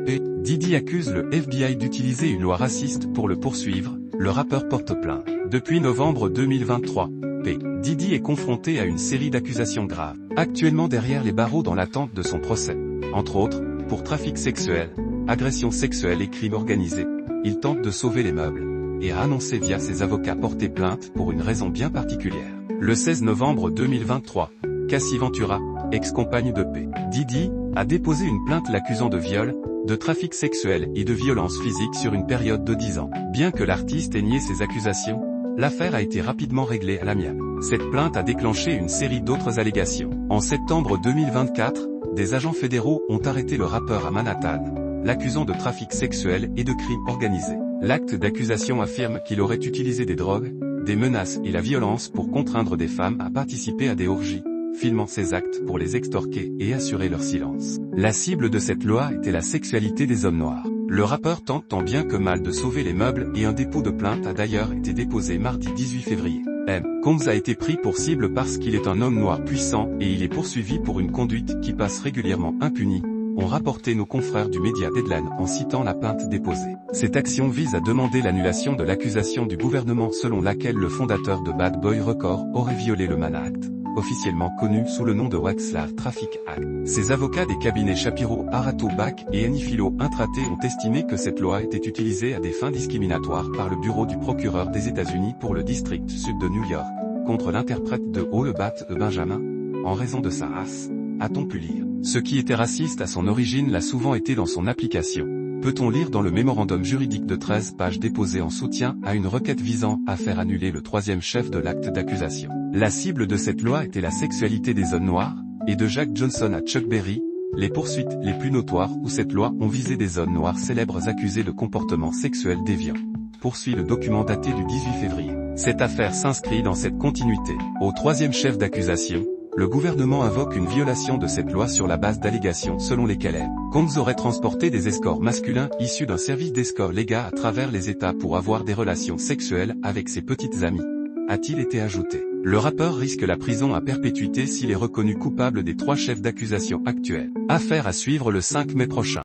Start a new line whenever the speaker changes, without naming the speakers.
P. Diddy accuse le FBI d'utiliser une loi raciste pour le poursuivre, le rappeur porte plainte. Depuis novembre 2023, P. Diddy est confronté à une série d'accusations graves, actuellement derrière les barreaux dans l'attente de son procès. Entre autres, pour trafic sexuel, agression sexuelle et crime organisé. Il tente de sauver les meubles, et a annoncé via ses avocats porter plainte pour une raison bien particulière. Le 16 novembre 2023, Cassie Ventura, ex-compagne de P. Diddy, a déposé une plainte l'accusant de viol, de trafic sexuel et de violence physique sur une période de 10 ans. Bien que l'artiste ait nié ces accusations, l'affaire a été rapidement réglée à l'amiable. Cette plainte a déclenché une série d'autres allégations. En septembre 2024, des agents fédéraux ont arrêté le rappeur à Manhattan, l'accusant de trafic sexuel et de crime organisé. L'acte d'accusation affirme qu'il aurait utilisé des drogues, des menaces et la violence pour contraindre des femmes à participer à des orgies, filmant ces actes pour les extorquer et assurer leur silence. La cible de cette loi était la sexualité des hommes noirs. Le rappeur tente tant bien que mal de sauver les meubles et un dépôt de plainte a d'ailleurs été déposé mardi 18 février. M. Combs a été pris pour cible parce qu'il est un homme noir puissant et il est poursuivi pour une conduite qui passe régulièrement impunie, ont rapporté nos confrères du média Deadline en citant la plainte déposée. Cette action vise à demander l'annulation de l'accusation du gouvernement selon laquelle le fondateur de Bad Boy Records aurait violé le Mann Act, officiellement connu sous le nom de Wrexham Traffic Act. Ses avocats des cabinets Shapiro, Arato Back et Anifilo Intraté ont estimé que cette loi était utilisée à des fins discriminatoires par le bureau du procureur des États-Unis pour le district sud de New York, contre l'interprète de All About Benjamin, en raison de sa race, a-t-on pu lire. Ce qui était raciste à son origine l'a souvent été dans son application, peut-on lire dans le mémorandum juridique de 13 pages déposé en soutien à une requête visant à faire annuler le troisième chef de l'acte d'accusation. La cible de cette loi était la sexualité des hommes noirs, et de Jack Johnson à Chuck Berry, les poursuites les plus notoires où cette loi ont visé des hommes noirs célèbres accusés de comportements sexuels déviants. Poursuit le document daté du 18 février. Cette affaire s'inscrit dans cette continuité. Au troisième chef d'accusation, le gouvernement invoque une violation de cette loi sur la base d'allégations selon lesquelles Combs aurait transporté des escorts masculins issus d'un service d'escorts légal à travers les États pour avoir des relations sexuelles avec ses petites amies, a-t-il été ajouté. Le rappeur risque la prison à perpétuité s'il est reconnu coupable des 3 chefs d'accusation actuels. Affaire à suivre le 5 mai prochain.